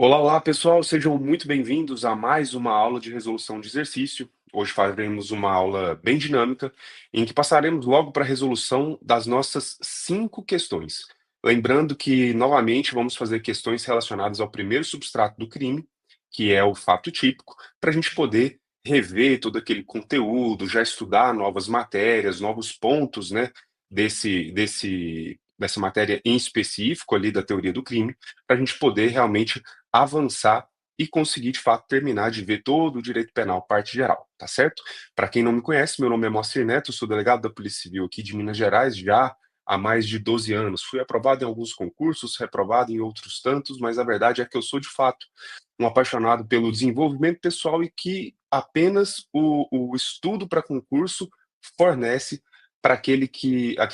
Olá, olá, pessoal, sejam muito bem-vindos a mais uma aula de resolução de exercício. Hoje faremos uma aula bem dinâmica, em que passaremos logo para a resolução das nossas 5 questões. Lembrando que, novamente, vamos fazer questões relacionadas ao primeiro substrato do crime, que é o fato típico, para a gente poder rever todo aquele conteúdo, já estudar novas matérias, novos pontos, né, dessa matéria em específico ali da teoria do crime, para a gente poder realmente avançar e conseguir, de fato, terminar de ver todo o direito penal, parte geral, tá certo? Para quem não me conhece, meu nome é Moacir Neto, sou delegado da Polícia Civil aqui de Minas Gerais já há mais de 12 anos. Fui aprovado em alguns concursos, reprovado em outros tantos, mas a verdade é que eu sou, de fato, um apaixonado pelo desenvolvimento pessoal e que apenas o estudo para concurso fornece para aquele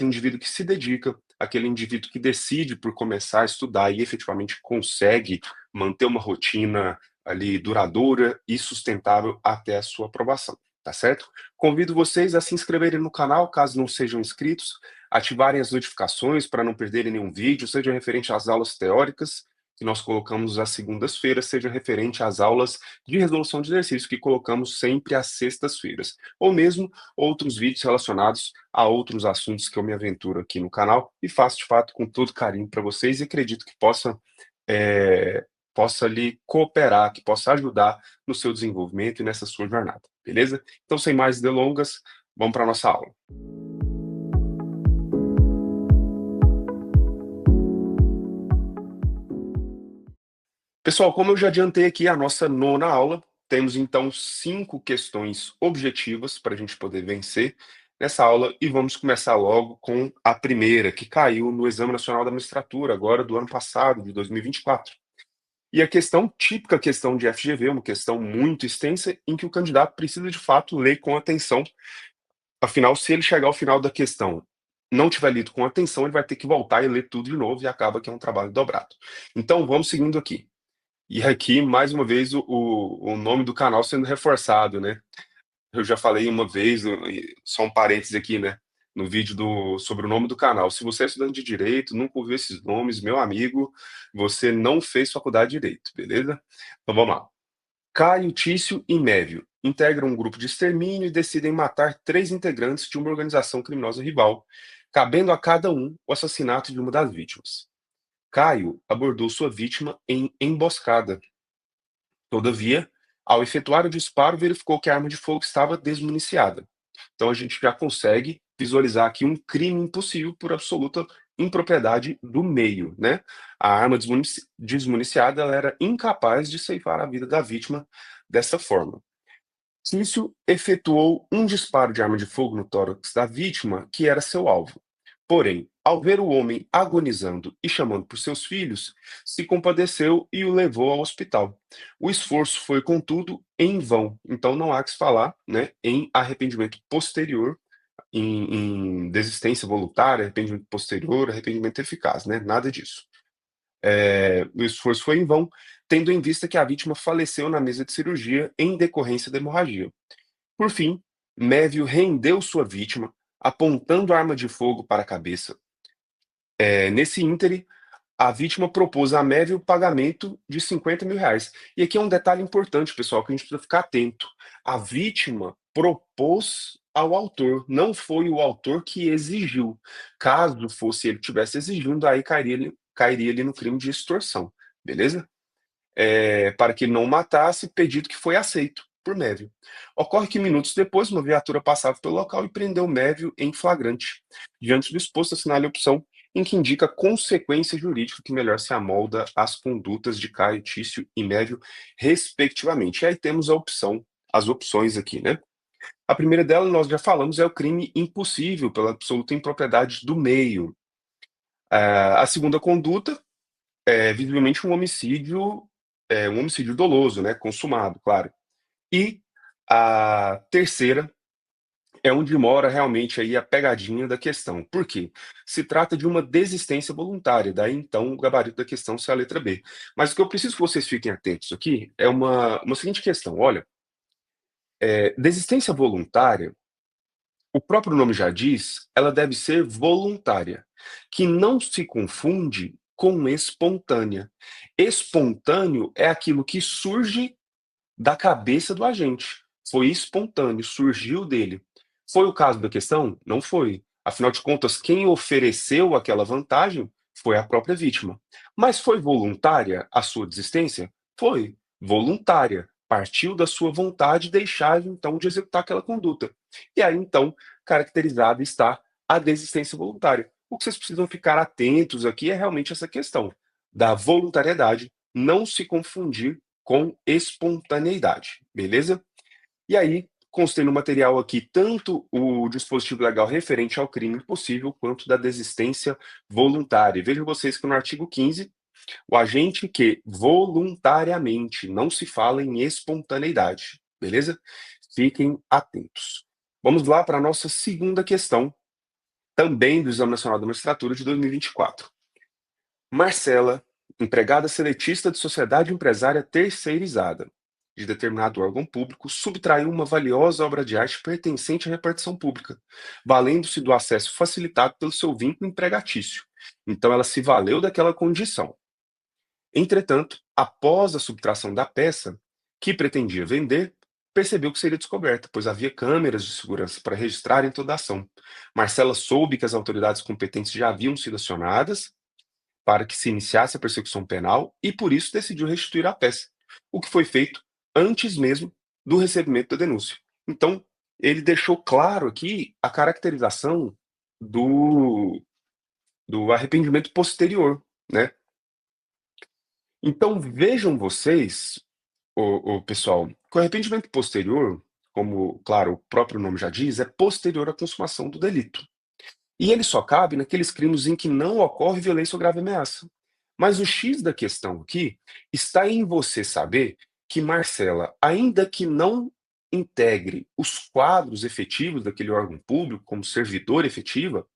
indivíduo que se dedica, aquele indivíduo que decide por começar a estudar e efetivamente consegue manter uma rotina ali duradoura e sustentável até a sua aprovação, tá certo? Convido vocês a se inscreverem no canal, caso não sejam inscritos, ativarem as notificações para não perderem nenhum vídeo, seja referente às aulas teóricas que nós colocamos às segundas-feiras, seja referente às aulas de resolução de exercício que colocamos sempre às sextas-feiras, ou mesmo outros vídeos relacionados a outros assuntos que eu me aventuro aqui no canal e faço de fato com todo carinho para vocês e acredito que eh, possa lhe cooperar, que possa ajudar no seu desenvolvimento e nessa sua jornada, beleza? Então, sem mais delongas, vamos para a nossa aula. Pessoal, como eu já adiantei aqui a nossa nona aula, temos então 5 questões objetivas para a gente poder vencer nessa aula e vamos começar logo com a primeira, que caiu no Exame Nacional da Magistratura, agora do ano passado, de 2024. E a questão, típica questão de FGV, uma questão muito extensa, em que o candidato precisa de fato ler com atenção. Afinal, se ele chegar ao final da questão, não tiver lido com atenção, ele vai ter que voltar e ler tudo de novo e acaba que é um trabalho dobrado. Então, vamos seguindo aqui. E aqui, mais uma vez, o nome do canal sendo reforçado, né? Eu já falei uma vez, só um parênteses aqui, né? No vídeo sobre o nome do canal. Se você é estudante de direito, nunca ouviu esses nomes, meu amigo, você não fez faculdade de direito, beleza? Então vamos lá. Caio, Tício e Mévio integram um grupo de extermínio e decidem matar 3 integrantes de uma organização criminosa rival, cabendo a cada um o assassinato de uma das vítimas. Caio abordou sua vítima em emboscada. Todavia, ao efetuar o disparo, verificou que a arma de fogo estava desmuniciada. Então a gente já consegue visualizar aqui um crime impossível por absoluta impropriedade do meio, né? A arma desmuniciada ela era incapaz de ceifar a vida da vítima dessa forma. Cício efetuou um disparo de arma de fogo no tórax da vítima, que era seu alvo. Porém, ao ver o homem agonizando e chamando por seus filhos, se compadeceu e o levou ao hospital. O esforço foi, contudo, em vão. Então não há que se falar, né, em arrependimento posterior, em desistência voluntária, arrependimento posterior, arrependimento eficaz, né? Nada disso. O esforço foi em vão, tendo em vista que a vítima faleceu na mesa de cirurgia em decorrência da hemorragia. Por fim, Mévio rendeu sua vítima, apontando a arma de fogo para a cabeça. Nesse íntere, a vítima propôs a Mévio o pagamento de R$ 50.000. E aqui é um detalhe importante, pessoal, que a gente precisa ficar atento. A vítima propôs ao autor, não foi o autor que exigiu. Caso fosse ele que tivesse exigindo, aí cairia ali no crime de extorsão, beleza? Para que ele não matasse, pedido que foi aceito por Mévio. Ocorre que minutos depois, uma viatura passava pelo local e prendeu Mévio em flagrante. Diante do exposto, assinale a opção em que indica consequência jurídica que melhor se amolda às condutas de Caio, Tício e Mévio, respectivamente. E aí temos as opções aqui, né? A primeira delas, nós já falamos, é o crime impossível pela absoluta impropriedade do meio. A segunda conduta é visivelmente um homicídio doloso, né, consumado, claro. E a terceira é onde mora realmente aí a pegadinha da questão. Por quê? Se trata de uma desistência voluntária, daí então o gabarito da questão ser a letra B. Mas o que eu preciso que vocês fiquem atentos aqui é uma seguinte questão, olha, desistência voluntária, o próprio nome já diz, ela deve ser voluntária, que não se confunde com espontânea. Espontâneo é aquilo que surge da cabeça do agente. Foi espontâneo, surgiu dele. Foi o caso da questão? Não foi. Afinal de contas, quem ofereceu aquela vantagem foi a própria vítima. Mas foi voluntária a sua desistência? Foi. Voluntária. Partiu da sua vontade deixar, então, de executar aquela conduta. E aí, então, caracterizada está a desistência voluntária. O que vocês precisam ficar atentos aqui é realmente essa questão da voluntariedade, não se confundir com espontaneidade, beleza? E aí, constei no material aqui tanto o dispositivo legal referente ao crime impossível, quanto da desistência voluntária. E vejam vocês que no artigo 15, o agente que voluntariamente, não se fala em espontaneidade, beleza? Fiquem atentos. Vamos lá para a nossa segunda questão, também do Exame Nacional da Magistratura de 2024. Marcela, empregada seletista de sociedade empresária terceirizada de determinado órgão público, subtraiu uma valiosa obra de arte pertencente à repartição pública, valendo-se do acesso facilitado pelo seu vínculo empregatício. Então, ela se valeu daquela condição. Entretanto, após a subtração da peça, que pretendia vender, percebeu que seria descoberta, pois havia câmeras de segurança para registrarem toda a ação. Marcela soube que as autoridades competentes já haviam sido acionadas para que se iniciasse a persecução penal e, por isso, decidiu restituir a peça, o que foi feito antes mesmo do recebimento da denúncia. Então, ele deixou claro aqui a caracterização do, do arrependimento posterior, né? Então, vejam vocês, o pessoal, que o arrependimento posterior, como, claro, o próprio nome já diz, é posterior à consumação do delito. E ele só cabe naqueles crimes em que não ocorre violência ou grave ameaça. Mas o X da questão aqui está em você saber que Marcela, ainda que não integre os quadros efetivos daquele órgão público como servidora efetiva,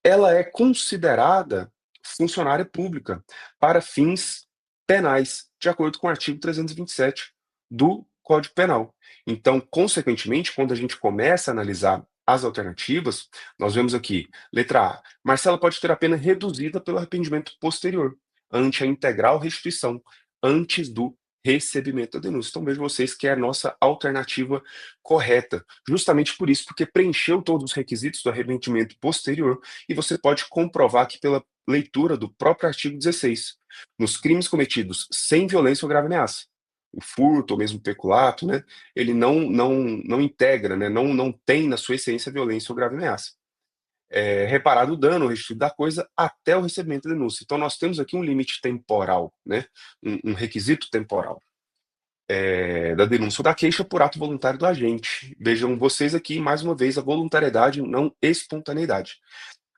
ela é considerada funcionária pública para fins penais, de acordo com o artigo 327 do Código Penal. Então, consequentemente, quando a gente começa a analisar as alternativas, nós vemos aqui, letra A, Marcela pode ter a pena reduzida pelo arrependimento posterior, ante a integral restituição, antes do recebimento da denúncia. Então, vejam vocês que é a nossa alternativa correta, justamente por isso, porque preencheu todos os requisitos do arrependimento posterior, e você pode comprovar aqui pela leitura do próprio artigo 16, nos crimes cometidos sem violência ou grave ameaça, o furto ou mesmo o peculato, né, ele não integra, né, não tem na sua essência violência ou grave ameaça. Reparado o dano, o restituído da coisa até o recebimento da denúncia. Então nós temos aqui um limite temporal, né, um requisito temporal da denúncia ou da queixa por ato voluntário do agente. Vejam vocês aqui, mais uma vez, a voluntariedade, não espontaneidade.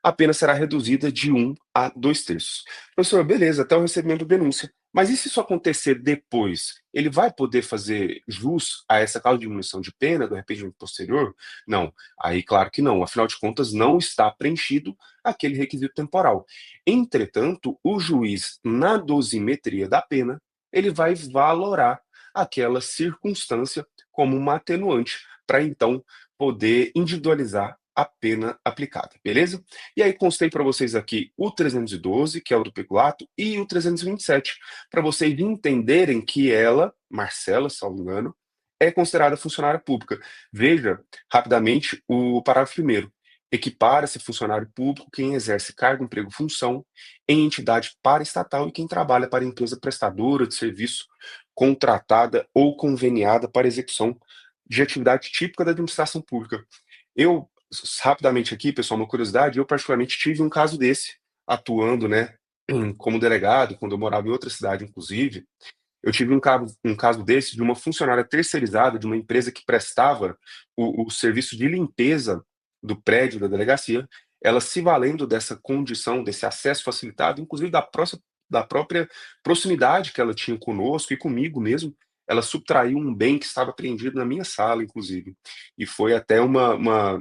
A pena será reduzida de 1 a 2/3. Professor, beleza, até o recebimento da denúncia. Mas e se isso acontecer depois? Ele vai poder fazer jus a essa causa de diminuição de pena do arrependimento posterior? Não. Aí, claro que não. Afinal de contas, não está preenchido aquele requisito temporal. Entretanto, o juiz, na dosimetria da pena, ele vai valorar aquela circunstância como uma atenuante, para então poder individualizar a pena aplicada, beleza? E aí constei para vocês aqui o 312, que é o do peculato, e o 327, para vocês entenderem que ela, Marcela, salvo engano, é considerada funcionária pública. Veja rapidamente o parágrafo primeiro. Equipara-se funcionário público quem exerce cargo, emprego, função em entidade paraestatal e quem trabalha para empresa prestadora de serviço contratada ou conveniada para execução de atividade típica da administração pública. Eu, rapidamente aqui, pessoal, uma curiosidade, eu particularmente tive um caso desse, atuando, né, como delegado, quando eu morava em outra cidade, inclusive. Eu tive um caso desse de uma funcionária terceirizada de uma empresa que prestava o serviço de limpeza do prédio da delegacia, ela se valendo dessa condição, desse acesso facilitado, inclusive da própria proximidade que ela tinha conosco e comigo mesmo, ela subtraiu um bem que estava apreendido na minha sala, inclusive. E foi até uma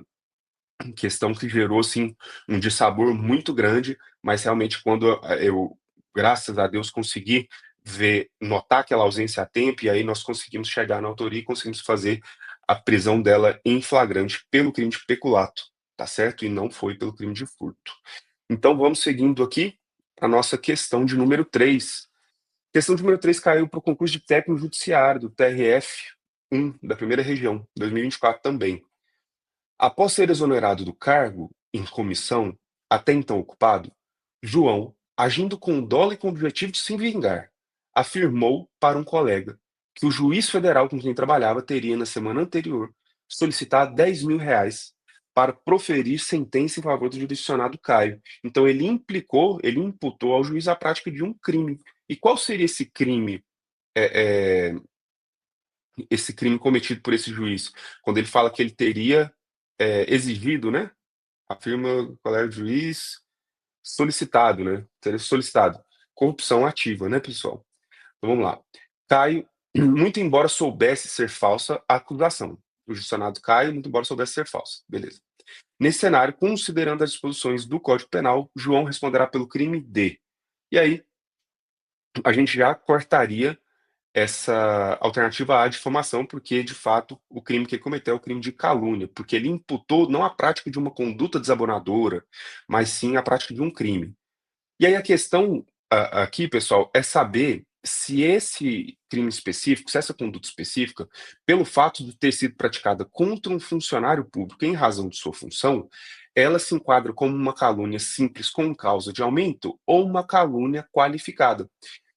questão que gerou, assim, um dissabor muito grande, mas realmente quando eu, graças a Deus, consegui notar aquela ausência a tempo, e aí nós conseguimos chegar na autoria e conseguimos fazer a prisão dela em flagrante pelo crime de peculato, tá certo? E não foi pelo crime de furto. Então vamos seguindo aqui. para a nossa questão de número 3. Questão de número 3 caiu para o concurso de técnico judiciário do TRF-1 da primeira região, 2024 também. Após ser exonerado do cargo em comissão, até então ocupado, João, agindo com dolo e com o objetivo de se vingar, afirmou para um colega que o juiz federal com quem trabalhava teria, na semana anterior, solicitado R$ 10.000 para proferir sentença em favor do jurisdicionado Caio. Então ele imputou ao juiz a prática de um crime. E qual seria esse crime cometido por esse juiz? Quando ele fala que ele teria exigido, né? Afirma o colega juiz solicitado, né? Teria solicitado. Corrupção ativa, né, pessoal? Então vamos lá. Caio, muito embora soubesse ser falsa a acusação. O justiçado Caio, muito embora soubesse ser falsa. Beleza. Nesse cenário, considerando as disposições do Código Penal, João responderá pelo crime de. E aí, a gente já cortaria essa alternativa à difamação, porque, de fato, o crime que ele cometeu é o crime de calúnia, porque ele imputou não a prática de uma conduta desabonadora, mas sim a prática de um crime. E aí a questão aqui, pessoal, é saber se esse crime específico, se essa conduta específica, pelo fato de ter sido praticada contra um funcionário público em razão de sua função, ela se enquadra como uma calúnia simples com causa de aumento ou uma calúnia qualificada.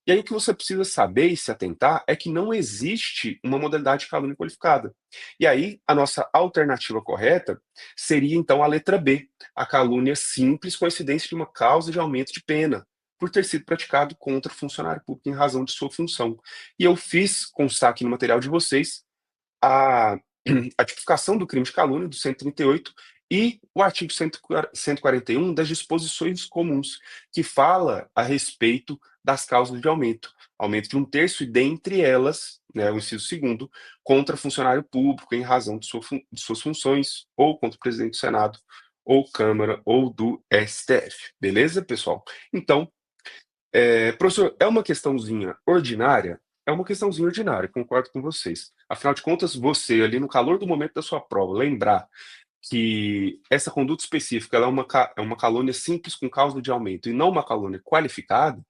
E aí o que você precisa saber e se atentar é que não existe uma modalidade de calúnia qualificada. E aí a nossa alternativa correta seria então a letra B, a calúnia simples com incidência de uma causa de aumento de pena, por ter sido praticado contra funcionário público em razão de sua função. E eu fiz constar aqui no material de vocês a, a tipificação do crime de calúnia, do 138, e o artigo 141 das disposições comuns, que fala a respeito das causas de aumento. Aumento de 1/3 e, dentre elas, né, o inciso segundo, contra funcionário público em razão de suas funções, ou contra o presidente do Senado, ou Câmara, ou do STF. Beleza, pessoal? Então, professor, é uma questãozinha ordinária? É uma questãozinha ordinária, concordo com vocês. Afinal de contas, você, ali no calor do momento da sua prova, lembrar que essa conduta específica ela é uma calúnia simples com causa de aumento e não uma calúnia qualificada,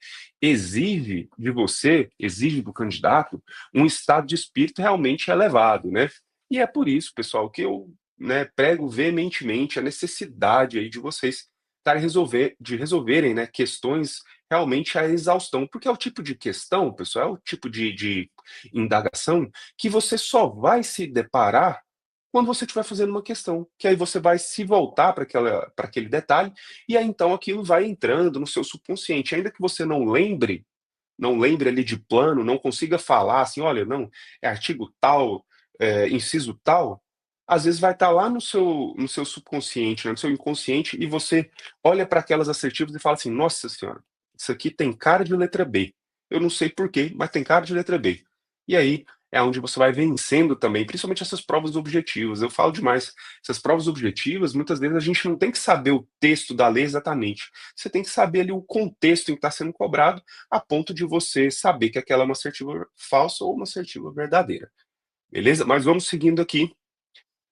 exige de você, exige do candidato, um estado de espírito realmente elevado, né? E é por isso, pessoal, que eu, né, prego veementemente a necessidade aí de vocês de resolverem, né, questões realmente à exaustão, porque é o tipo de questão, pessoal, é o tipo de indagação que você só vai se deparar quando você estiver fazendo uma questão, que aí você vai se voltar para aquele detalhe, e aí então aquilo vai entrando no seu subconsciente, ainda que você não lembre ali de plano, não consiga falar assim, olha, não, é artigo tal, inciso tal, às vezes vai estar lá no seu subconsciente, né, no seu inconsciente, e você olha para aquelas assertivas e fala assim, nossa senhora, isso aqui tem cara de letra B. Eu não sei por quê, mas tem cara de letra B. E aí é onde você vai vencendo também, principalmente essas provas objetivas. Eu falo demais, essas provas objetivas, muitas vezes a gente não tem que saber o texto da lei exatamente. Você tem que saber ali o contexto em que está sendo cobrado, a ponto de você saber que aquela é uma assertiva falsa ou uma assertiva verdadeira. Beleza? Mas vamos seguindo aqui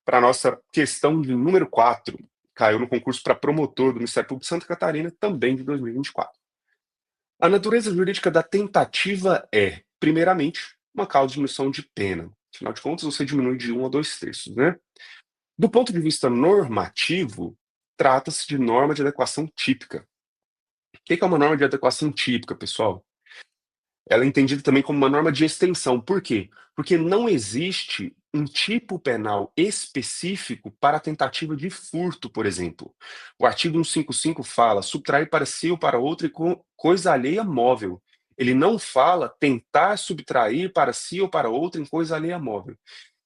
para a nossa questão de número 4. Caiu no concurso para promotor do Ministério Público de Santa Catarina, também de 2024. A natureza jurídica da tentativa é, primeiramente, uma causa de diminuição de pena. Afinal de contas, você diminui de 1 a 2/3, né? Do ponto de vista normativo, trata-se de norma de adequação típica. O que é uma norma de adequação típica, pessoal? Ela é entendida também como uma norma de extensão. Por quê? Porque não existe um tipo penal específico para a tentativa de furto, por exemplo. O artigo 155 fala subtrair para si ou para outro e coisa alheia móvel. Ele não fala tentar subtrair para si ou para outro em coisa alheia móvel.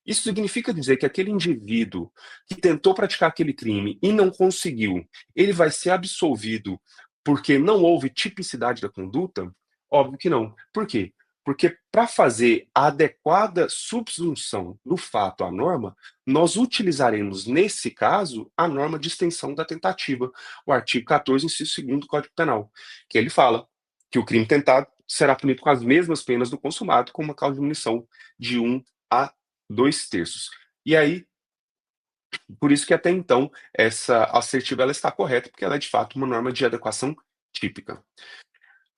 Isso significa dizer que aquele indivíduo que tentou praticar aquele crime e não conseguiu, ele vai ser absolvido porque não houve tipicidade da conduta? Óbvio que não. Por quê? Porque para fazer a adequada subsunção do fato à norma, nós utilizaremos, nesse caso, a norma de extensão da tentativa, o artigo 14, inciso 2º do Código Penal, que ele fala que o crime tentado será punido com as mesmas penas do consumado, com uma causa de diminuição de 1 a 2/3. E aí, por isso que até então, essa assertiva ela está correta, porque ela é de fato uma norma de adequação típica.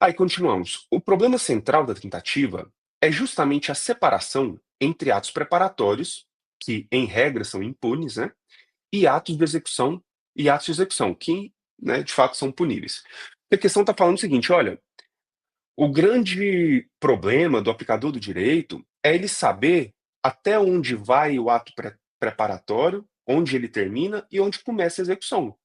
Aí continuamos. O problema central da tentativa é justamente a separação entre atos preparatórios, que em regra são impunes, né, e atos de execução que, né, de fato são puníveis. A questão está falando o seguinte, olha, o grande problema do aplicador do direito é ele saber até onde vai o ato preparatório, onde ele termina e onde começa a execução.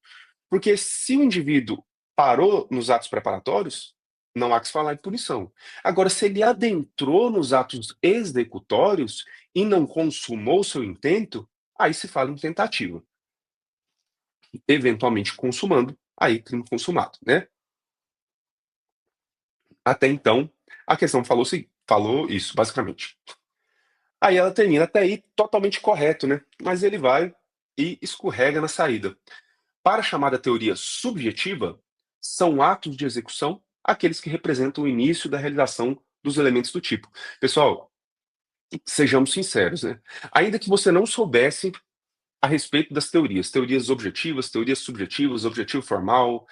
Porque se o indivíduo parou nos atos preparatórios, não há que se falar em punição. Agora, se ele adentrou nos atos executórios e não consumou seu intento, aí se fala em tentativa. Eventualmente consumando, aí crime consumado, né? Até então, a questão falou isso, basicamente. Aí ela termina até aí totalmente correto, né? Mas ele vai e escorrega na saída. Para a chamada teoria subjetiva, são atos de execução aqueles que representam o início da realização dos elementos do tipo. Pessoal, sejamos sinceros, né? Ainda que você não soubesse a respeito das teorias, teorias objetivas, teorias subjetivas, objetivo formal,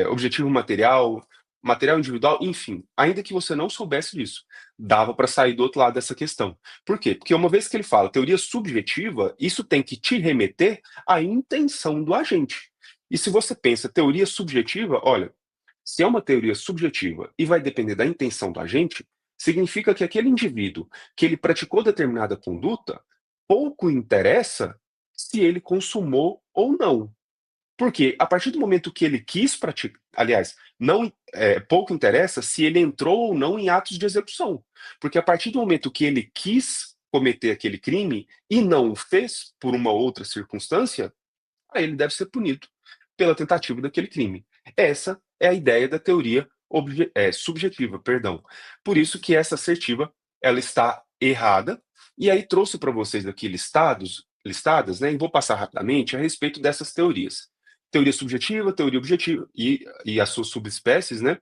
objetivo material, material individual, enfim, ainda que você não soubesse disso, dava para sair do outro lado dessa questão. Por quê? Porque uma vez que ele fala teoria subjetiva, isso tem que te remeter à intenção do agente. E se você pensa teoria subjetiva, olha, se é uma teoria subjetiva e vai depender da intenção do agente, significa que aquele indivíduo que ele praticou determinada conduta, pouco interessa se ele consumou ou não. Porque a partir do momento que ele quis praticar, aliás, não, pouco interessa se ele entrou ou não em atos de execução. Porque a partir do momento que ele quis cometer aquele crime e não o fez por uma outra circunstância, aí ele deve ser punido pela tentativa daquele crime. Essa é a ideia da teoria subjetiva, perdão. Por isso que essa assertiva ela está errada, e aí trouxe para vocês aqui listadas, né, e vou passar rapidamente a respeito dessas teorias. Teoria subjetiva, teoria objetiva e as suas subespécies, né,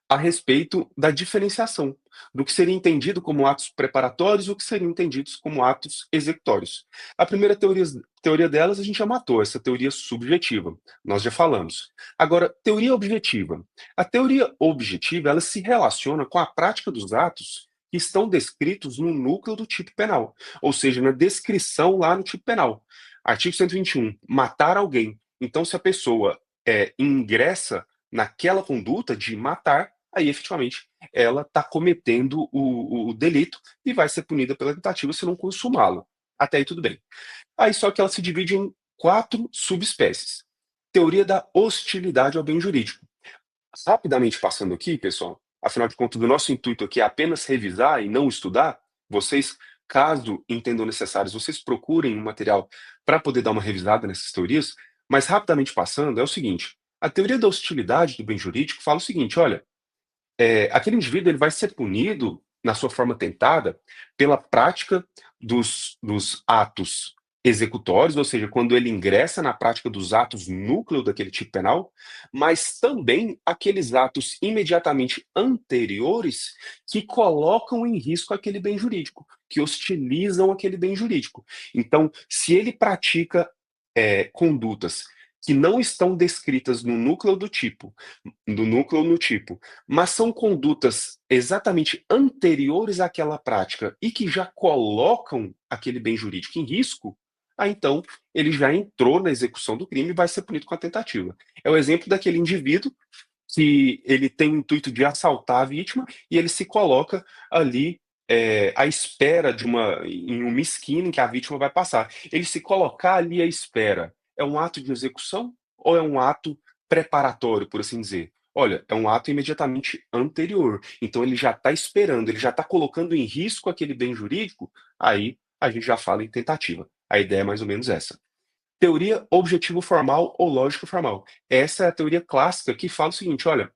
a respeito da diferenciação do que seria entendido como atos preparatórios e o que seriam entendidos como atos executórios. A primeira teoria delas a gente já matou, essa teoria subjetiva, nós já falamos. Agora, teoria objetiva. A teoria objetiva ela se relaciona com a prática dos atos que estão descritos no núcleo do tipo penal, ou seja, na descrição lá no tipo penal. Artigo 121, matar alguém. Então, se a pessoa ingressa naquela conduta de matar, aí efetivamente ela está cometendo o delito e vai ser punida pela tentativa se não consumá-lo. Até aí tudo bem. Aí só que ela se divide em 4 subespécies. Teoria da hostilidade ao bem jurídico. Rapidamente passando aqui, pessoal, afinal de contas, o nosso intuito aqui é apenas revisar e não estudar. Vocês, caso entendam necessários, vocês procurem um material para poder dar uma revisada nessas teorias, mas rapidamente passando, é o seguinte: a teoria da hostilidade do bem jurídico fala o seguinte, olha, aquele indivíduo ele vai ser punido, na sua forma tentada, pela prática dos atos executórios, ou seja, quando ele ingressa na prática dos atos núcleo daquele tipo penal, mas também aqueles atos imediatamente anteriores que colocam em risco aquele bem jurídico, que hostilizam aquele bem jurídico. Então, se ele pratica condutas que não estão descritas no núcleo do tipo, do núcleo no tipo, mas são condutas exatamente anteriores àquela prática e que já colocam aquele bem jurídico em risco, aí então ele já entrou na execução do crime e vai ser punido com a tentativa. É o exemplo daquele indivíduo que ele tem o intuito de assaltar a vítima e ele se coloca ali à espera em uma esquina em que a vítima vai passar. Ele se colocar ali à espera é um ato de execução ou é um ato preparatório, por assim dizer? Olha, é um ato imediatamente anterior. Então ele já está esperando, ele já está colocando em risco aquele bem jurídico, aí a gente já fala em tentativa. A ideia é mais ou menos essa. Teoria objetivo formal ou lógica formal. Essa é a teoria clássica que fala o seguinte, olha,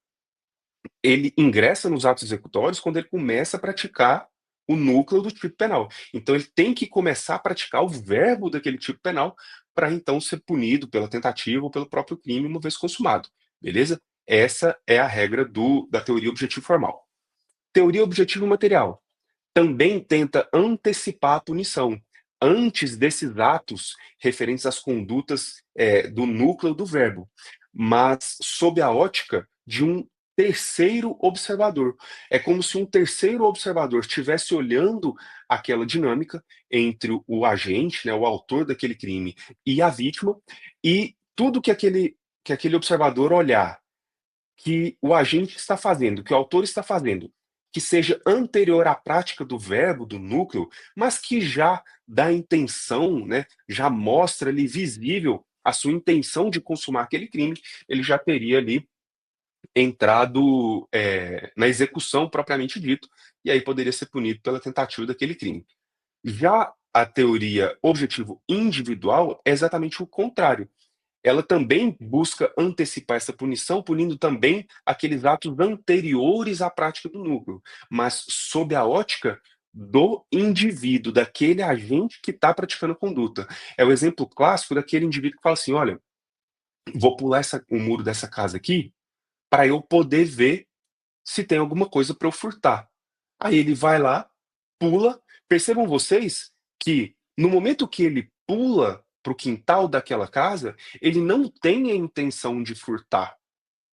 ele ingressa nos atos executórios quando ele começa a praticar o núcleo do tipo penal. Então ele tem que começar a praticar o verbo daquele tipo penal para então ser punido pela tentativa ou pelo próprio crime uma vez consumado, beleza? Essa é a regra da teoria objetivo formal. Teoria objetivo material também tenta antecipar a punição antes desses atos referentes às condutas do núcleo do verbo. mas sob a ótica de um terceiro observador. É como se um terceiro observador estivesse olhando aquela dinâmica entre o agente, né, o autor daquele crime e a vítima, e tudo que aquele observador olhar que o agente está fazendo, que o autor está fazendo, que seja anterior à prática do verbo, do núcleo, mas que já dá a intenção, né, já mostra ali visível a sua intenção de consumar aquele crime, ele já teria ali entrado, na execução propriamente dito, e aí poderia ser punido pela tentativa daquele crime. Já a teoria objetivo individual é exatamente o contrário. Ela também busca antecipar essa punição, punindo também aqueles atos anteriores à prática do núcleo, mas sob a ótica do indivíduo, daquele agente que está praticando a conduta. É o exemplo clássico daquele indivíduo que fala assim: "Olha, vou pular o muro dessa casa aqui, para eu poder ver se tem alguma coisa para eu furtar". Aí ele vai lá, pula. Percebam vocês que no momento que ele pula para o quintal daquela casa, ele não tem a intenção de furtar.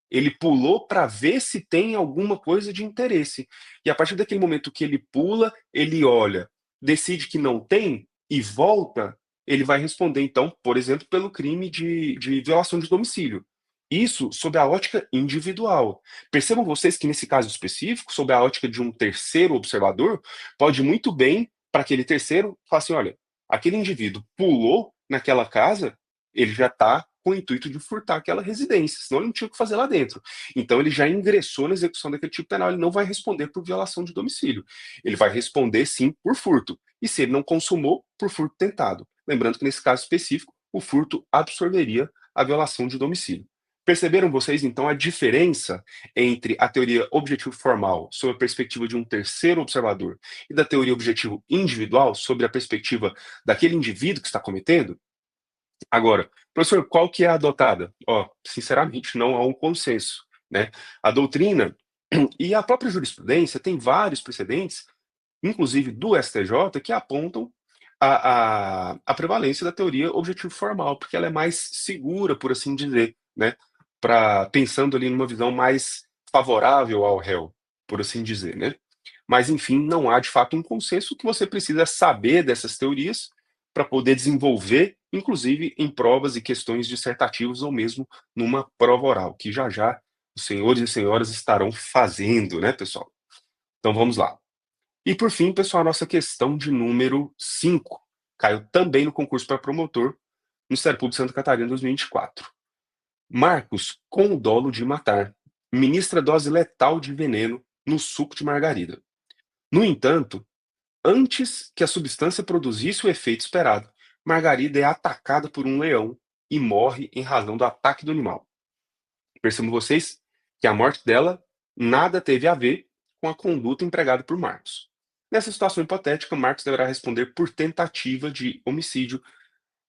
Ele pulou para ver se tem alguma coisa de interesse. E a partir daquele momento que ele pula, ele olha, decide que não tem e volta, ele vai responder então, por exemplo, pelo crime de violação de domicílio. Isso sob a ótica individual. Percebam vocês que nesse caso específico, sob a ótica de um terceiro observador, pode muito bem para aquele terceiro falar assim: "Olha, aquele indivíduo pulou naquela casa, ele já está com o intuito de furtar aquela residência, senão ele não tinha o que fazer lá dentro. Então ele já ingressou na execução daquele tipo penal, ele não vai responder por violação de domicílio. Ele vai responder sim por furto. E se ele não consumou, por furto tentado. Lembrando que nesse caso específico, o furto absorveria a violação de domicílio. Perceberam vocês, então, a diferença entre a teoria objetivo formal, sob a perspectiva de um terceiro observador, e da teoria objetivo individual, sobre a perspectiva daquele indivíduo que está cometendo? Agora, professor, qual que é a adotada? Ó, sinceramente, não há um consenso, né? A doutrina e a própria jurisprudência tem vários precedentes, inclusive do STJ, que apontam a prevalência da teoria objetivo formal, porque ela é mais segura, por assim dizer, né? Pensando ali numa visão mais favorável ao réu, por assim dizer, né? Mas, enfim, não há de fato um consenso. O que você precisa é saber dessas teorias para poder desenvolver, inclusive em provas e questões dissertativas ou mesmo numa prova oral, que já já os senhores e senhoras estarão fazendo, né, pessoal? Então vamos lá. E por fim, pessoal, a nossa questão de número 5 caiu também no concurso para promotor no Ministério Público de Santa Catarina 2024. Marcos, com o dolo de matar, ministra dose letal de veneno no suco de margarida. No entanto, antes que a substância produzisse o efeito esperado, Margarida é atacada por um leão e morre em razão do ataque do animal. Percebam vocês que a morte dela nada teve a ver com a conduta empregada por Marcos. Nessa situação hipotética, Marcos deverá responder por tentativa de homicídio.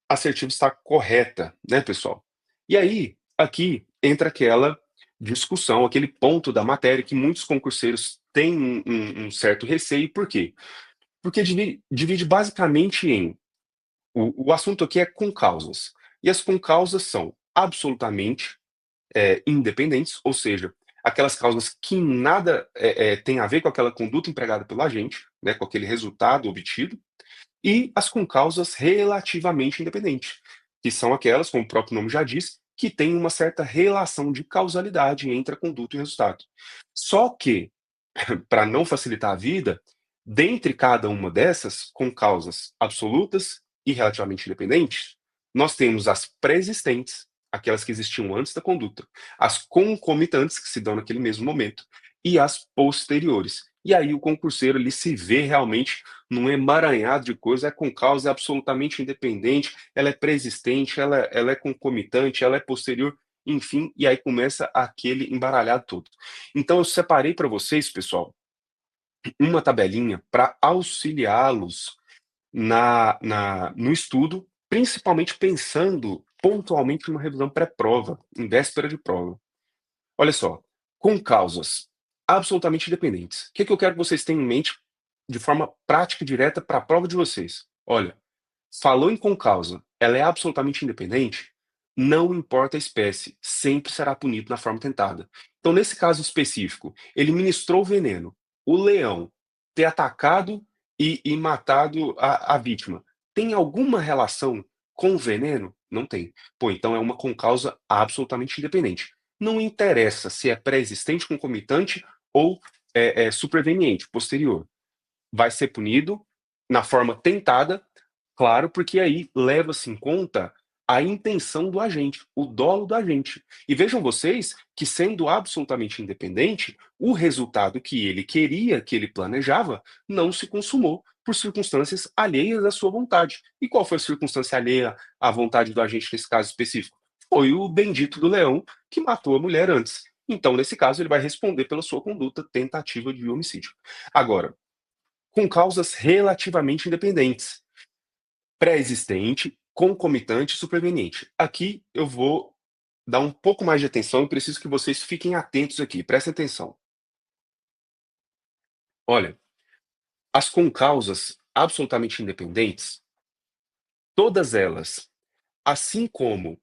A assertiva está correta, né, pessoal? E aí, aqui entra aquela discussão, aquele ponto da matéria que muitos concurseiros têm um certo receio. Por quê? Porque divide basicamente em o assunto aqui é concausas. E as concausas são absolutamente independentes, ou seja, aquelas causas que nada tem a ver com aquela conduta empregada pelo agente, né, com aquele resultado obtido, e as concausas relativamente independentes, que são aquelas, como o próprio nome já diz, que têm uma certa relação de causalidade entre a conduta e o resultado. Só que, para não facilitar a vida, dentre cada uma dessas, com causas absolutas e relativamente independentes, nós temos as pré-existentes, aquelas que existiam antes da conduta, as concomitantes, que se dão naquele mesmo momento, e as posteriores. E aí o concurseiro ele se vê realmente num emaranhado de coisas, é com causa, é absolutamente independente, ela é pré-existente, ela é concomitante, ela é posterior, enfim, e aí começa aquele embaralhado todo. Então eu separei para vocês, pessoal, uma tabelinha para auxiliá-los no estudo, principalmente pensando pontualmente numa revisão pré-prova, em véspera de prova. Olha só, com causas absolutamente independentes. O que que eu quero que vocês tenham em mente de forma prática e direta para a prova de vocês? Olha, falou em concausa, ela é absolutamente independente? não importa a espécie, sempre será punido na forma tentada. Então, nesse caso específico, ele ministrou o veneno. O leão ter atacado e matado a vítima, tem alguma relação com o veneno? Não tem. Pô, então é uma concausa absolutamente independente. Não interessa se é pré-existente, concomitante ou superveniente, posterior. Vai ser punido na forma tentada. Claro, porque aí leva-se em conta a intenção do agente, o dolo do agente. E vejam vocês que, sendo absolutamente independente, o resultado que ele queria, que ele planejava, não se consumou por circunstâncias alheias à sua vontade. E qual foi a circunstância alheia à vontade do agente nesse caso específico? Foi o bendito do leão que matou a mulher antes. Então, nesse caso, ele vai responder pela sua conduta tentativa de homicídio. Agora, com causas relativamente independentes pré-existente, concomitante e superveniente. Aqui eu vou dar um pouco mais de atenção e preciso que vocês fiquem atentos aqui, prestem atenção. Olha, as concausas absolutamente independentes, todas elas, assim como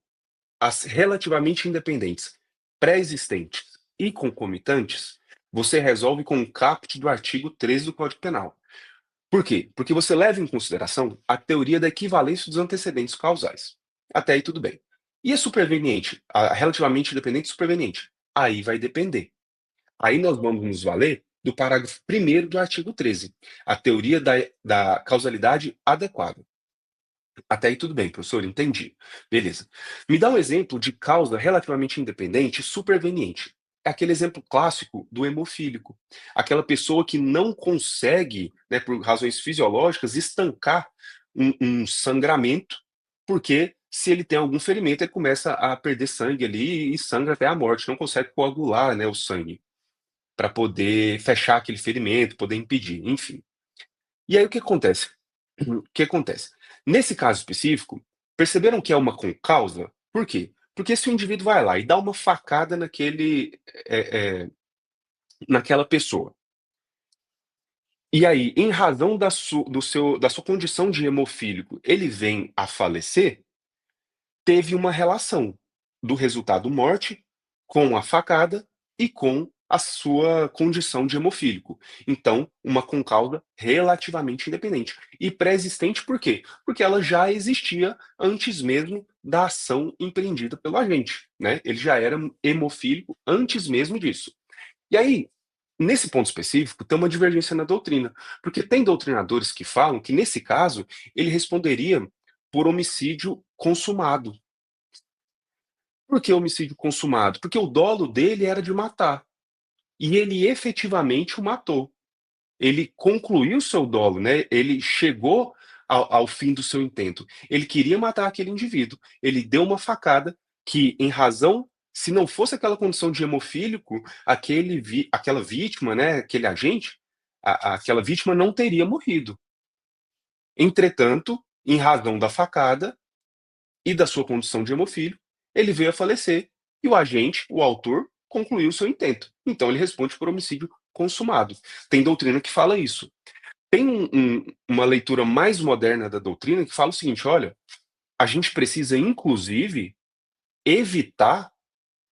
as relativamente independentes, pré-existentes e concomitantes, você resolve com o caput do artigo 13 do Código Penal. Por quê? Porque você leva em consideração a teoria da equivalência dos antecedentes causais. Até aí tudo bem. E a superveniente, a relativamente independente e superveniente? Aí vai depender. Aí nós vamos nos valer do parágrafo 1º do artigo 13, a teoria da causalidade adequada. Até aí tudo bem, professor, entendi. Beleza. Me dá um exemplo de causa relativamente independente e superveniente. É aquele exemplo clássico do hemofílico. Aquela pessoa que não consegue, né, por razões fisiológicas, estancar um sangramento, porque se ele tem algum ferimento, ele começa a perder sangue ali e sangra até a morte, não consegue coagular, né, o sangue para poder fechar aquele ferimento, poder impedir, enfim. E aí o que acontece? O que acontece? Nesse caso específico, perceberam que é uma concausa? Por quê? Porque se o indivíduo vai lá e dá uma facada naquela pessoa, e aí, em razão da sua condição de hemofílico, ele vem a falecer, teve uma relação do resultado morte com a facada e com a sua condição de hemofílico. Então, uma concausa relativamente independente. E pré-existente por quê? Porque ela já existia antes mesmo da ação empreendida pelo agente, né? Ele já era hemofílico antes mesmo disso. E aí, nesse ponto específico, tem uma divergência na doutrina, porque tem doutrinadores que falam que, nesse caso, ele responderia por homicídio consumado. Por que homicídio consumado? Porque o dolo dele era de matar, e ele efetivamente o matou. Ele concluiu seu dolo, né, ele chegou ao fim do seu intento. Ele queria matar aquele indivíduo, ele deu uma facada que, em razão se não fosse aquela condição de hemofílico, aquela vítima, né, aquele agente, aquela vítima não teria morrido. Entretanto, em razão da facada e da sua condição de hemofílico, ele veio a falecer e o agente, o autor, concluiu seu intento. Então ele responde por homicídio consumado. Tem doutrina que fala isso. Tem uma leitura mais moderna da doutrina que fala o seguinte: olha, a gente precisa, inclusive, evitar,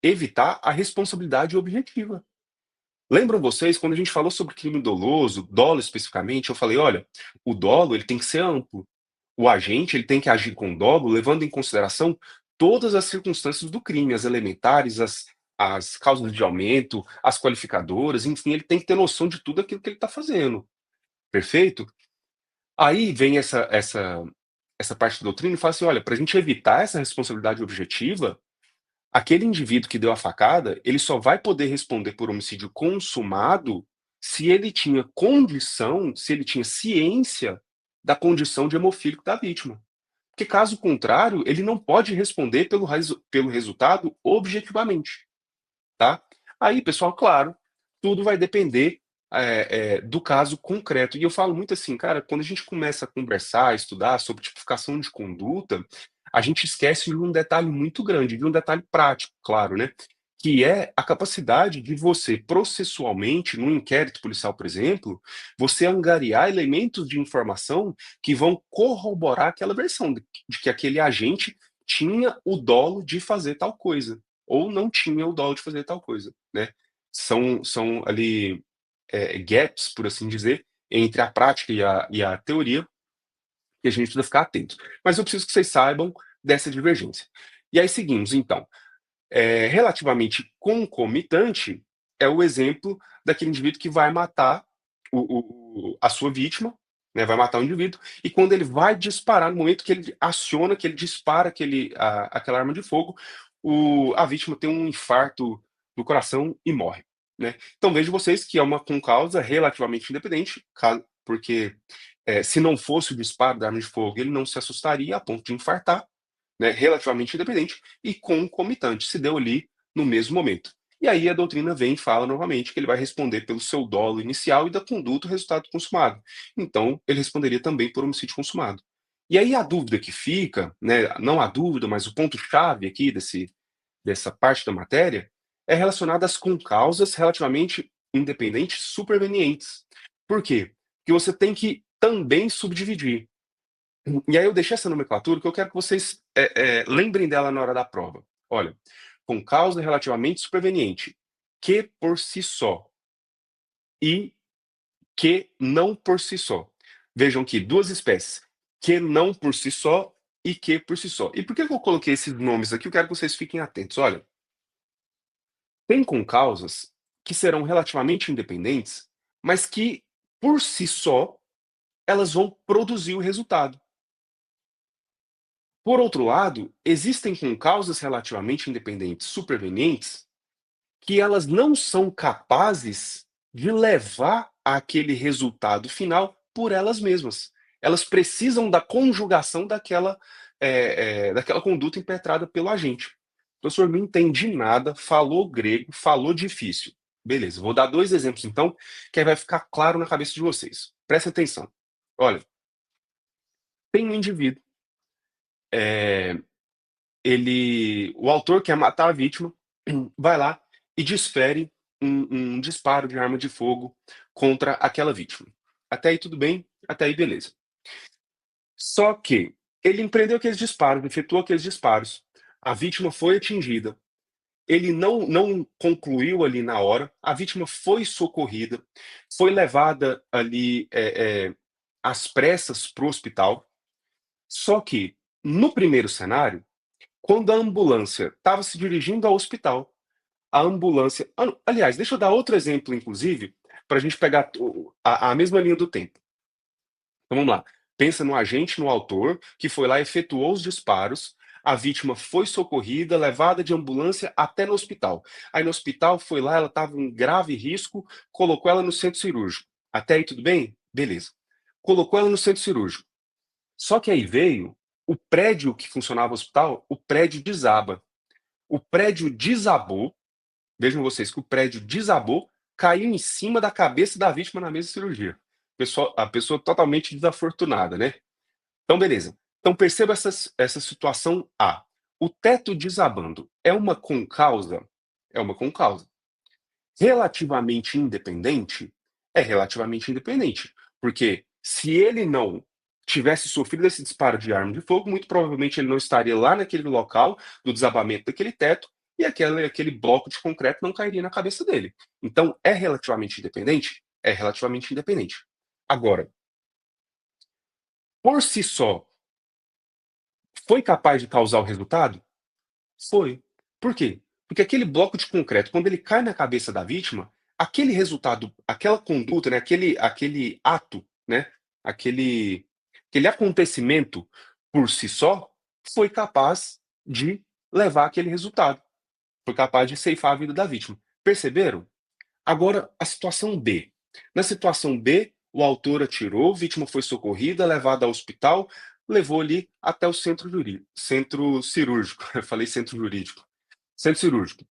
evitar a responsabilidade objetiva. Lembram vocês, quando a gente falou sobre crime doloso, dolo especificamente, eu falei, olha, o dolo ele tem que ser amplo. O agente ele tem que agir com dolo, levando em consideração todas as circunstâncias do crime, as elementares, as causas de aumento, as qualificadoras, enfim, ele tem que ter noção de tudo aquilo que ele está fazendo. Perfeito? Aí vem essa parte da doutrina e fala assim: olha, para a gente evitar essa responsabilidade objetiva, aquele indivíduo que deu a facada, ele só vai poder responder por homicídio consumado se ele tinha condição, se ele tinha ciência da condição de hemofílico da vítima. Porque caso contrário, ele não pode responder pelo resultado objetivamente, tá? Aí, pessoal, claro, tudo vai depender do caso concreto. E eu falo muito assim, cara, quando a gente começa a conversar, estudar sobre tipificação de conduta, a gente esquece de um detalhe muito grande, de um detalhe prático, claro, né? Que é a capacidade de você, processualmente, num inquérito policial, por exemplo, você angariar elementos de informação que vão corroborar aquela versão de que aquele agente tinha o dolo de fazer tal coisa, ou não tinha o dolo de fazer tal coisa, né. São ali, gaps, por assim dizer, entre a prática e a teoria, que a gente precisa ficar atento. Mas eu preciso que vocês saibam dessa divergência. E aí seguimos então. Relativamente concomitante é o exemplo daquele indivíduo que vai matar a sua vítima, né, vai matar o indivíduo, e quando ele vai disparar, no momento que ele aciona, que ele dispara aquela arma de fogo, a vítima tem um infarto do coração e morre, né. Então vejo vocês que é uma concausa relativamente independente, porque, se não fosse o disparo da arma de fogo, ele não se assustaria a ponto de infartar, né, relativamente independente e concomitante, se deu ali no mesmo momento. E aí a doutrina vem e fala novamente que ele vai responder pelo seu dolo inicial e da conduta o resultado consumado. Então, ele responderia também por homicídio consumado. E aí a dúvida que fica, né, não a dúvida, mas o ponto-chave aqui dessa parte da matéria, é relacionada às concausas relativamente independentes supervenientes. Por quê? Porque você tem que também subdividir. E aí eu deixei essa nomenclatura que eu quero que vocês, lembrem dela na hora da prova. Olha, com causa relativamente superveniente, que por si só e que não por si só. Vejam que 2 espécies, que não por si só e que por si só. E por que que eu coloquei esses nomes aqui? Eu quero que vocês fiquem atentos. Olha, tem concausas que serão relativamente independentes, mas que, por si só, elas vão produzir o resultado. Por outro lado, existem concausas relativamente independentes supervenientes que elas não são capazes de levar àquele resultado final por elas mesmas. Elas precisam da conjugação daquela conduta impetrada pelo agente. Professor, não entendi nada, falou grego, falou difícil. Beleza, vou dar 2 exemplos então, que aí vai ficar claro na cabeça de vocês. Presta atenção. Olha, tem um indivíduo, eh o autor quer matar a vítima, vai lá e desfere um disparo de arma de fogo contra aquela vítima. Até aí tudo bem, até aí beleza. Só que ele empreendeu aqueles disparos, efetuou aqueles disparos, a vítima foi atingida, ele não concluiu ali na hora, a vítima foi socorrida, foi levada ali, às pressas para o hospital, só que no primeiro cenário, quando a ambulância estava se dirigindo ao hospital, a ambulância aliás, deixa eu dar outro exemplo inclusive, para a gente pegar a mesma linha do tempo. Então vamos lá, pensa no agente, no autor, que foi lá, efetuou os disparos, a vítima foi socorrida, levada de ambulância até no hospital. Aí no hospital foi lá, ela estava em grave risco, colocou ela no centro cirúrgico. Até aí tudo bem? Beleza. Colocou ela no centro cirúrgico. Só que aí veio o prédio que funcionava o hospital, o prédio desaba. O prédio desabou, vejam vocês que o prédio desabou, caiu em cima da cabeça da vítima na mesa de cirurgia. A pessoa totalmente desafortunada, né. Então beleza. Então perceba essa situação A. O teto desabando é uma concausa? É uma concausa. Relativamente independente? É relativamente independente, porque se ele não tivesse sofrido esse disparo de arma de fogo, muito provavelmente ele não estaria lá naquele local do desabamento daquele teto e aquele bloco de concreto não cairia na cabeça dele. Então, é relativamente independente? É relativamente independente. Agora, por si só, foi capaz de causar o resultado? Foi. Por quê? Porque aquele bloco de concreto, quando ele cai na cabeça da vítima, aquele resultado, aquela conduta, né, aquele ato, né, aquele aquele acontecimento por si só, foi capaz de levar aquele resultado, foi capaz de ceifar a vida da vítima. Perceberam? Agora a situação B. Na situação B, o autor atirou, a vítima foi socorrida, levada ao hospital, levou ali até o centro cirúrgico. Eu falei centro jurídico. Centro cirúrgico.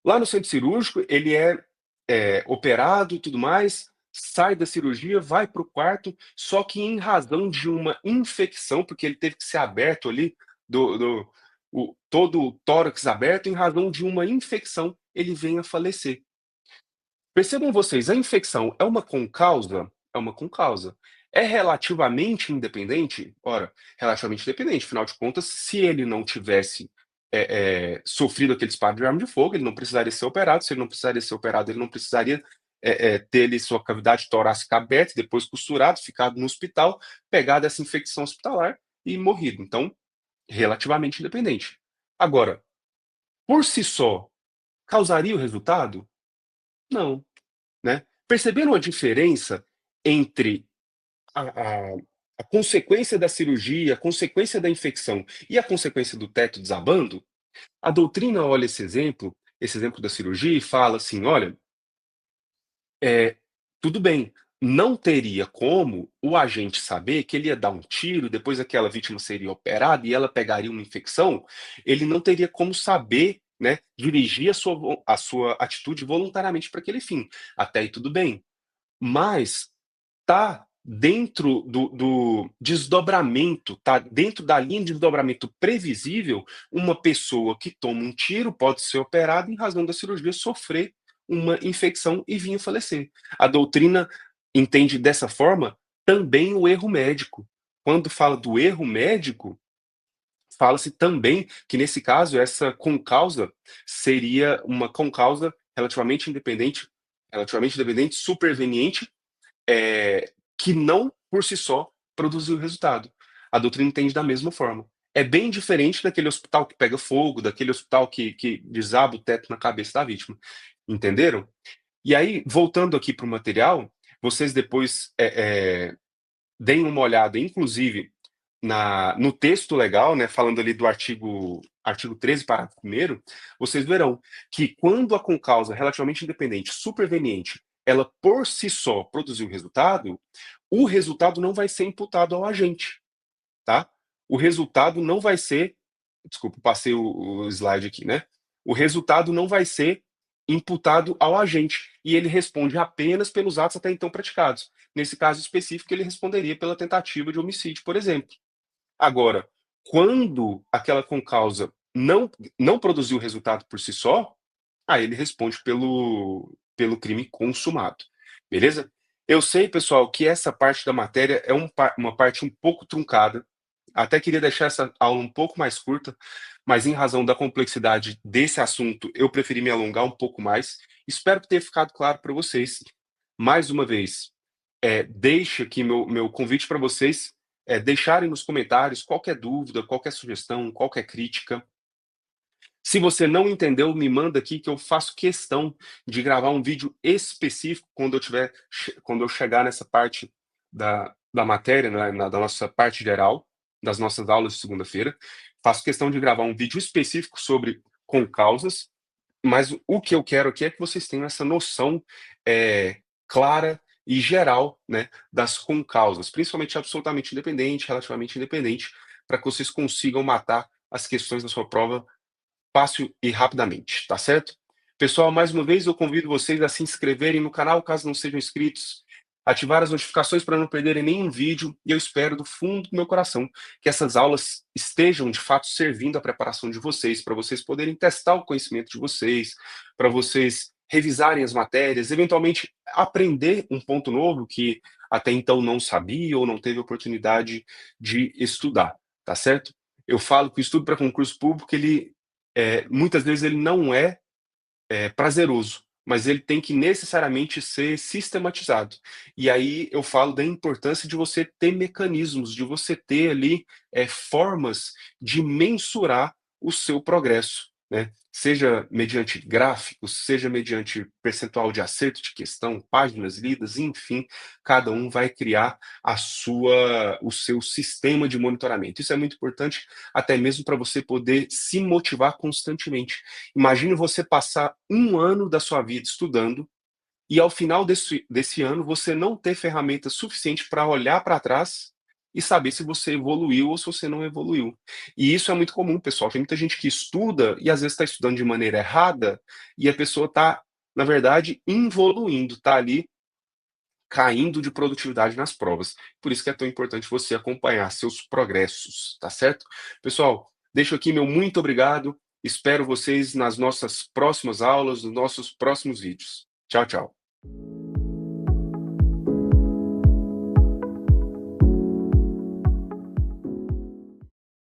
Lá no centro cirúrgico, ele é operado e tudo mais, sai da cirurgia, vai para o quarto, só que em razão de uma infecção, porque ele teve que ser aberto ali, todo o tórax aberto, em razão de uma infecção, ele vem a falecer. Percebam vocês, a infecção é uma concausa? é uma concausa. É relativamente independente? Ora, relativamente independente, afinal de contas, se ele não tivesse, sofrido aquele disparo de arma de fogo, ele não precisaria ser operado, se ele não precisaria ser operado, ele não precisaria, ter ali sua cavidade torácica aberta, depois costurado, ficado no hospital, pegado essa infecção hospitalar e morrido. Então, relativamente independente. Agora, por si só, causaria o resultado? Não, né. Perceberam a diferença entre a a consequência da cirurgia, a consequência da infecção e a consequência do teto desabando? A doutrina olha esse exemplo da cirurgia e fala assim: "Olha, é, tudo bem, não teria como o agente saber que ele ia dar um tiro, depois aquela vítima seria operada e ela pegaria uma infecção, ele não teria como saber, né, dirigir a sua atitude voluntariamente para aquele fim. Até aí tudo bem. Mas tá dentro do desdobramento, tá dentro da linha de desdobramento previsível, uma pessoa que toma um tiro pode ser operada em razão da cirurgia sofrer uma infecção e vir a falecer. A doutrina entende dessa forma também o erro médico. Quando fala do erro médico, fala-se também que nesse caso essa concausa seria uma concausa relativamente independente, superveniente, que não, por si só, produziu resultado. A doutrina entende da mesma forma. É bem diferente daquele hospital que pega fogo, daquele hospital que desaba o teto na cabeça da vítima. Entenderam? E aí, voltando aqui para o material, vocês depois deem uma olhada, inclusive, no texto legal, né, falando ali do artigo 13, parágrafo 1º, vocês verão que quando a concausa relativamente independente, superveniente, ela por si só produziu resultado, o resultado não vai ser imputado ao agente, tá? O resultado não vai ser, desculpa, passei o slide aqui, né? O resultado não vai ser imputado ao agente e ele responde apenas pelos atos até então praticados. Nesse caso específico, ele responderia pela tentativa de homicídio, por exemplo. Agora, quando aquela concausa não produziu resultado por si só, aí ele responde pelo crime consumado, beleza? Eu sei, pessoal, que essa parte da matéria é uma parte um pouco truncada, até queria deixar essa aula um pouco mais curta, mas em razão da complexidade desse assunto, eu preferi me alongar um pouco mais. Espero que tenha ficado claro para vocês. Mais uma vez, deixe aqui meu convite para vocês, deixarem nos comentários qualquer dúvida, qualquer sugestão, qualquer crítica. Se você não entendeu, me manda aqui que eu faço questão de gravar um vídeo específico quando eu chegar nessa parte da matéria, né, da nossa parte geral, das nossas aulas de segunda-feira. Faço questão de gravar um vídeo específico sobre concausas, mas o que eu quero aqui é que vocês tenham essa noção, clara e geral, né, das concausas, principalmente absolutamente independente, relativamente independente, para que vocês consigam matar as questões da sua prova fácil e rapidamente, tá certo? Pessoal, mais uma vez eu convido vocês a se inscreverem no canal, caso não sejam inscritos, ativar as notificações para não perderem nenhum vídeo, e eu espero do fundo do meu coração que essas aulas estejam de fato servindo à preparação de vocês, para vocês poderem testar o conhecimento de vocês, para vocês revisarem as matérias, eventualmente aprender um ponto novo que até então não sabia ou não teve oportunidade de estudar, tá certo? Eu falo que o estudo para concurso público, muitas vezes ele não é prazeroso, mas ele tem que necessariamente ser sistematizado. E aí eu falo da importância de você ter mecanismos, de você ter ali, formas de mensurar o seu progresso, né. Seja mediante gráficos, seja mediante percentual de acerto de questão, páginas lidas, enfim, cada um vai criar o seu sistema de monitoramento. Isso é muito importante, até mesmo para você poder se motivar constantemente. Imagine você passar um ano da sua vida estudando e ao final desse ano você não ter ferramenta suficiente para olhar para trás e saber se você evoluiu ou se você não evoluiu. E isso é muito comum, pessoal. Tem muita gente que estuda e às vezes está estudando de maneira errada e a pessoa está, na verdade, involuindo, está ali caindo de produtividade nas provas. Por isso que é tão importante você acompanhar seus progressos, tá certo? Pessoal, deixo aqui meu muito obrigado. Espero vocês nas nossas próximas aulas, nos nossos próximos vídeos. Tchau, tchau.